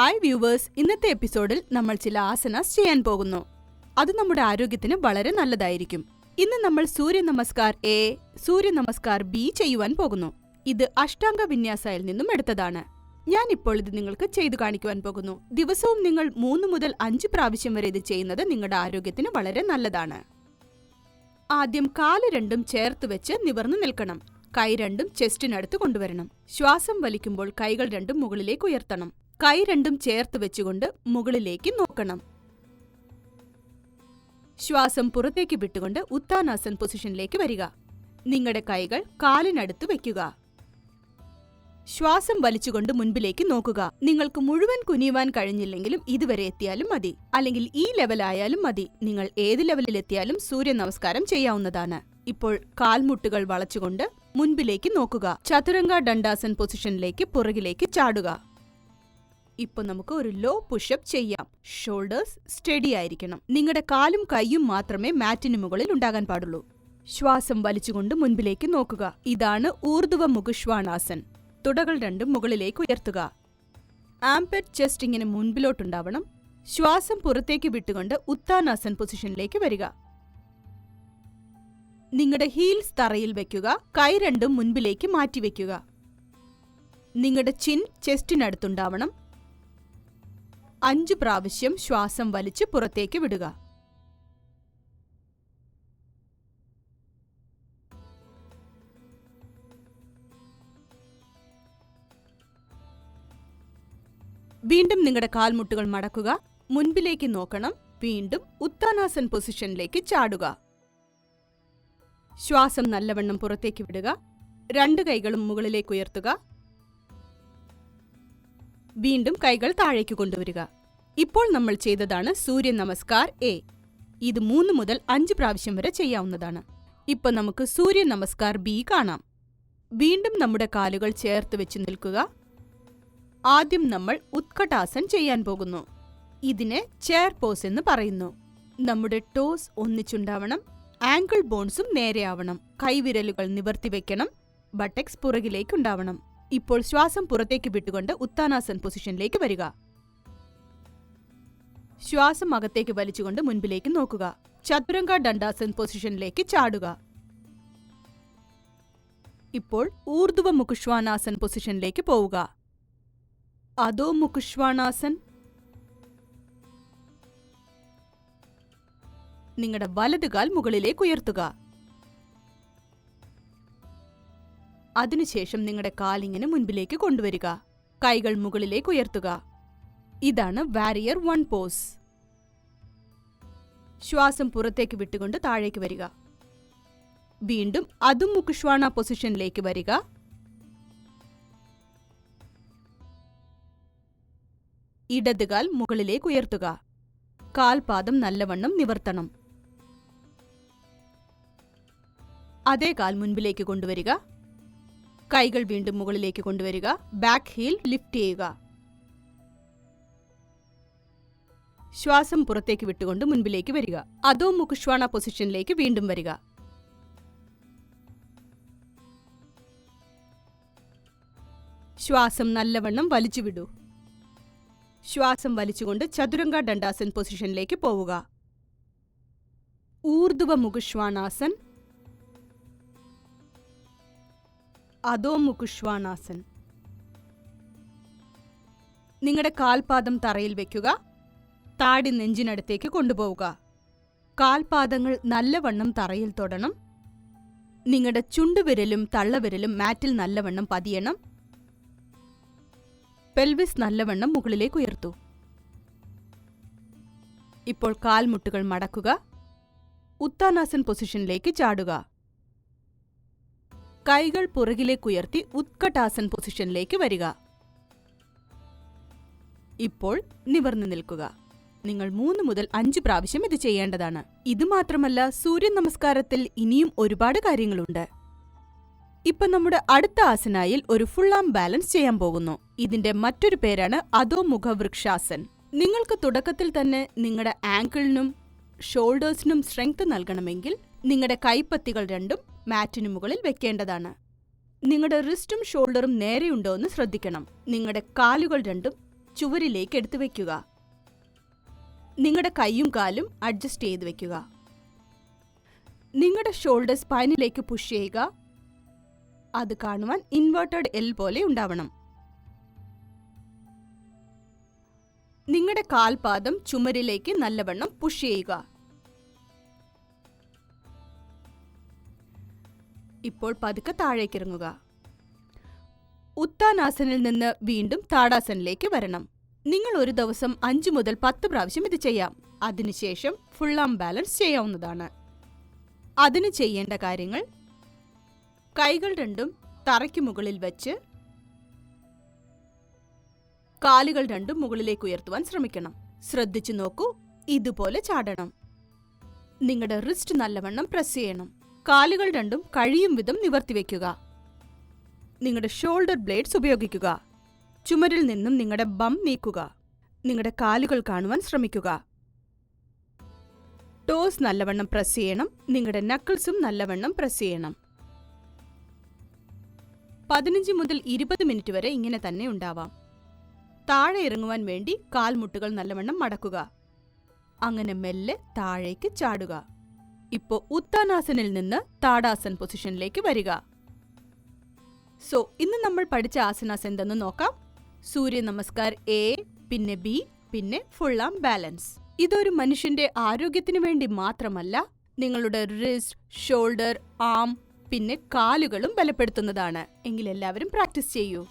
Hi viewers, ഇന്നത്തെ എപ്പിസോഡിൽ നമ്മൾ ചില ആസനാസ് ചെയ്യാൻ പോകുന്നു. അത് നമ്മുടെ ആരോഗ്യത്തിന് വളരെ നല്ലതായിരിക്കും. ഇന്ന് നമ്മൾ സൂര്യ നമസ്കാർ എ, സൂര്യ നമസ്കാർ ബി ചെയ്യുവാൻ പോകുന്നു. ഇത് അഷ്ടാംഗ വിന്യാസയിൽ നിന്നും എടുത്തതാണ്. ഞാൻ ഇപ്പോൾ ഇത് നിങ്ങൾക്ക് ചെയ്തു കാണിക്കുവാൻ പോകുന്നു. ദിവസവും നിങ്ങൾ 3 മുതൽ 5 പ്രാവശ്യം വരെ ഇത് ചെയ്യുന്നത് നിങ്ങളുടെ ആരോഗ്യത്തിന് വളരെ നല്ലതാണ്. ആദ്യം കാല് രണ്ടും ചേർത്ത് വെച്ച് നിവർന്നു നിൽക്കണം. കൈ രണ്ടും ചെസ്റ്റിനടുത്ത് കൊണ്ടുവരണം. ശ്വാസം വലിക്കുമ്പോൾ കൈകൾ രണ്ടും മുകളിലേക്ക് ഉയർത്തണം. കൈ രണ്ടും ചേർത്ത് വെച്ചുകൊണ്ട് മുകളിലേക്ക് നോക്കണം. ശ്വാസം പുറത്തേക്ക് വിട്ടുകൊണ്ട് ഉത്താനാസൻ പൊസിഷനിലേക്ക് വരിക. നിങ്ങളുടെ കൈകൾ കാലിനടുത്ത് വെക്കുക. ശ്വാസം വലിച്ചുകൊണ്ട് മുൻപിലേക്ക് നോക്കുക. നിങ്ങൾക്ക് മുഴുവൻ കുനിയുവാൻ കഴിഞ്ഞില്ലെങ്കിലും ഇതുവരെ എത്തിയാലും മതി, അല്ലെങ്കിൽ ഈ ലെവലായാലും മതി. നിങ്ങൾ ഏത് ലെവലിൽ എത്തിയാലും സൂര്യ നമസ്കാരം ചെയ്യാവുന്നതാണ്. ഇപ്പോൾ കാൽമുട്ടുകൾ വളച്ചുകൊണ്ട് മുൻപിലേക്ക് നോക്കുക. ചതുരംഗ ദണ്ഡാസൻ പൊസിഷനിലേക്ക് പുറകിലേക്ക് ചാടുക. ഇപ്പൊ നമുക്ക് ഒരു ലോ പുഷപ്പ് ചെയ്യാം. ഷോൾഡേഴ്സ് സ്റ്റഡി ആയിരിക്കണം. നിങ്ങളുടെ കാലും കൈയും മാത്രമേ മാറ്റിന് മുകളിൽ ഉണ്ടാകാൻ പാടുള്ളൂ. ശ്വാസം വലിച്ചുകൊണ്ട് മുൻപിലേക്ക് നോക്കുക. ഇതാണ് ഊർധ്വ മുഖശ്വാനാസൻ. തുടകൾ രണ്ടും മുകളിലേക്ക് ഉയർത്തുക. ആംപെറ്റ് ചെസ്റ്റ് ഇങ്ങനെ മുൻപിലോട്ടുണ്ടാവണം. ശ്വാസം പുറത്തേക്ക് വിട്ടുകൊണ്ട് ഉത്താനാസൻ പൊസിഷനിലേക്ക് വരിക. നിങ്ങളുടെ ഹീൽസ് തറയിൽ വെക്കുക. കൈ രണ്ടും മുൻപിലേക്ക് മാറ്റിവെക്കുക. നിങ്ങളുടെ ചിൻ ചെസ്റ്റിനടുത്തുണ്ടാവണം. 5 പ്രാവശ്യം ശ്വാസം വലിച്ച് പുറത്തേക്ക് വിടുക. വീണ്ടും നിങ്ങളുടെ കാൽമുട്ടുകൾ മടക്കുക. മുൻപിലേക്ക് നോക്കണം. വീണ്ടും ഉത്താനാസൻ പൊസിഷനിലേക്ക് ചാടുക. ശ്വാസം നല്ലവണ്ണം പുറത്തേക്ക് വിടുക. 2 കൈകളും മുകളിലേക്ക് ഉയർത്തുക. വീണ്ടും കൈകൾ താഴേക്ക് കൊണ്ടുവരിക. ഇപ്പോൾ നമ്മൾ ചെയ്തതാണ് സൂര്യ നമസ്കാർ എ. ഇത് 3 മുതൽ 5 പ്രാവശ്യം വരെ ചെയ്യാവുന്നതാണ്. ഇപ്പൊ നമുക്ക് സൂര്യ നമസ്കാർ ബി കാണാം. വീണ്ടും നമ്മുടെ കാലുകൾ ചേർത്ത് വെച്ച് നിൽക്കുക. ആദ്യം നമ്മൾ ഉത്കടാസൻ ചെയ്യാൻ പോകുന്നു. ഇതിനെ ചെയർ പോസ് എന്ന് പറയുന്നു. നമ്മുടെ ടോസ് ഒന്നിച്ചുണ്ടാവണം. ആങ്കിൾ ബോൺസും നേരെയാവണം. കൈവിരലുകൾ നിവർത്തി വെക്കണം. ബട്ടക്സ് പുറകിലേക്കുണ്ടാവണം. ഇപ്പോൾ ശ്വാസം പുറത്തേക്ക് വിട്ടുകൊണ്ട് ഉത്താനാസൻ പൊസിഷനിലേക്ക് വരിക. ശ്വാസം അകത്തേക്ക് വലിച്ചുകൊണ്ട് മുൻപിലേക്ക് നോക്കുക. ചതുരംഗ ദണ്ഡാസൻ പൊസിഷനിലേക്ക് ചാടുക. ഇപ്പോൾ ഊർധ്വ മുഖശ്വാനാസൻ പൊസിഷനിലേക്ക് പോവുക. അധോ മുഖശ്വാനാസൻ. നിങ്ങളുടെ വലതുകാൽ മുകളിലേക്ക് ഉയർത്തുക. അതിനുശേഷം നിങ്ങളുടെ കാലിങ്ങനെ മുൻപിലേക്ക് കൊണ്ടുവരിക. കൈകൾ മുകളിലേക്ക് ഉയർത്തുക. ഇതാണ് വാരിയർ 1 പോസ്. ശ്വാസം പുറത്തേക്ക് വിട്ടുകൊണ്ട് താഴേക്ക് വരിക. വീണ്ടും അധോ മുഖശ്വാന പൊസിഷനിലേക്ക് വരിക. ഇടതുകാൽ മുകളിലേക്ക് ഉയർത്തുക. കാൽപാദം നല്ലവണ്ണം നിവർത്തണം. അതേ കാൽ മുൻപിലേക്ക് കൊണ്ടുവരിക. കൈകൾ വീണ്ടും മുകളിലേക്ക് കൊണ്ടുവരിക. ബാക്ക് ഹീൽ ലിഫ്റ്റ് ചെയ്യുക. ശ്വാസം പുറത്തേക്ക് വിട്ടുകൊണ്ട് മുൻപിലേക്ക് വരിക. അധോ മുഖശ്വാന പൊസിഷനിലേക്ക് വീണ്ടും വരിക. ശ്വാസം നല്ലവണ്ണം വലിച്ചുവിടൂ. ശ്വാസം വലിച്ചുകൊണ്ട് ചതുരംഗ ദണ്ഡാസൻ പൊസിഷനിലേക്ക് പോവുക. ഊർധ്വ മുഖശ്വാനാസൻ, അധോ മുഖശ്വാനാസൻ. നിങ്ങളുടെ കാൽപാദം തറയിൽ വെക്കുക. താടി നെഞ്ചിനടുത്തേക്ക് കൊണ്ടുപോവുക. കാൽപാദങ്ങൾ നല്ലവണ്ണം തറയിൽ തൊടണം. നിങ്ങളുടെ ചുണ്ടുവിരലും തള്ളവിരലും മാറ്റിൽ നല്ലവണ്ണം പതിയണം. പെൽവിസ് നല്ലവണ്ണം മുകളിലേക്ക് ഉയർത്തു. ഇപ്പോൾ കാൽമുട്ടുകൾ മടക്കുക. ഉത്താനാസൻ പൊസിഷനിലേക്ക് ചാടുക. കൈകൾ പുറകിലേക്കുയർത്തി ഉത്കടാസൻ പൊസിഷനിലേക്ക് വരിക. ഇപ്പോൾ നിവർന്നു നിൽക്കുക. നിങ്ങൾ 3 മുതൽ 5 പ്രാവശ്യം ഇത് ചെയ്യേണ്ടതാണ്. ഇതുമാത്രമല്ല, സൂര്യ നമസ്കാരത്തിൽ ഇനിയും ഒരുപാട് കാര്യങ്ങളുണ്ട്. ഇപ്പൊ നമ്മുടെ അടുത്ത ആസനായിൽ ഒരു ഫുൾ ആം ബാലൻസ് ചെയ്യാൻ പോകുന്നു. ഇതിന്റെ മറ്റൊരു പേരാണ് അധോ മുഖവൃക്ഷാസൻ. നിങ്ങൾക്ക് തുടക്കത്തിൽ തന്നെ നിങ്ങളുടെ ആങ്കിളിനും ഷോൾഡേഴ്സിനും സ്ട്രെങ്ത് നൽകണമെങ്കിൽ നിങ്ങളുടെ കൈപ്പത്തികൾ രണ്ടും മാറ്റിനു മുകളിൽ വെക്കേണ്ടതാണ്. നിങ്ങളുടെ റിസ്റ്റും ഷോൾഡറും നേരെയുണ്ടോ എന്ന് ശ്രദ്ധിക്കണം. നിങ്ങളുടെ കാലുകൾ രണ്ടും ചുവരിലേക്ക് എടുത്തു വെക്കുക. നിങ്ങളുടെ കൈയും കാലും അഡ്ജസ്റ്റ് ചെയ്ത് വെക്കുക. നിങ്ങളുടെ ഷോൾഡർ സ്പൈനിലേക്ക് പുഷ് ചെയ്യുക. അത് കാണുവാൻ ഇൻവേർട്ടഡ് എൽ പോലെ ഉണ്ടാവണം. നിങ്ങളുടെ കാൽപാദം ചുമരിലേക്ക് നല്ലവണ്ണം പുഷ് ചെയ്യുക. ഇപ്പോൾ പതുക്കെ താഴേക്കിറങ്ങുക. ഉത്താനാസനിൽ നിന്ന് വീണ്ടും താടാസനിലേക്ക് വരണം. നിങ്ങൾ ഒരു ദിവസം 5 മുതൽ 10 പ്രാവശ്യം ഇത് ചെയ്യാം. അതിനുശേഷം ഫുൾ ആം ബാലൻസ് ചെയ്യാവുന്നതാണ്. അതിന് ചെയ്യേണ്ട കാര്യങ്ങൾ: കൈകൾ രണ്ടും തറയ്ക്ക് മുകളിൽ വെച്ച് കാലുകൾ രണ്ടും മുകളിലേക്ക് ഉയർത്തുവാൻ ശ്രമിക്കണം. ശ്രദ്ധിച്ചു നോക്കൂ, ഇതുപോലെ ചാടണം. നിങ്ങളുടെ റിസ്റ്റ് നല്ലവണ്ണം പ്രസ് ചെയ്യണം. കാലുകൾ രണ്ടും കഴിയും വിധം നിവർത്തിവെക്കുക. നിങ്ങളുടെ ഷോൾഡർ ബ്ലേഡ്സ് ഉപയോഗിക്കുക. ചുമരിൽ നിന്നും നിങ്ങളുടെ ബം നീക്കുക. നിങ്ങളുടെ കാലുകൾ കാണുവാൻ ശ്രമിക്കുക. ടോസ് നല്ലവണ്ണം പ്രസ് ചെയ്യണം. നിങ്ങളുടെ നക്കിൾസും നല്ലവണ്ണം പ്രസ് ചെയ്യണം. 15 മുതൽ 20 മിനിറ്റ് വരെ ഇങ്ങനെ തന്നെ ഉണ്ടാവാം. താഴെ ഇറങ്ങുവാൻ വേണ്ടി കാൽമുട്ടുകൾ നല്ലവണ്ണം മടക്കുക. അങ്ങനെ മെല്ലെ താഴേക്ക് ചാടുക. ഇപ്പോ ഉത്താനാസനിൽ നിന്ന് താടാസൻ പൊസിഷനിലേക്ക് വരിക. സോ ഇന്ന് നമ്മൾ പഠിച്ച ആസനാസ് എന്തെന്ന് നോക്കാം. സൂര്യ നമസ്കാർ എ, പിന്നെ ബി, പിന്നെ ഫുൾ ആം ബാലൻസ്. ഇതൊരു മനുഷ്യന്റെ ആരോഗ്യത്തിനു വേണ്ടി മാത്രമല്ല, നിങ്ങളുടെ റിസ്റ്റ്, ഷോൾഡർ, ആം, പിന്നെ കാലുകളും ബലപ്പെടുത്തുന്നതാണ്. എങ്കിൽ എല്ലാവരും പ്രാക്ടീസ് ചെയ്യൂ.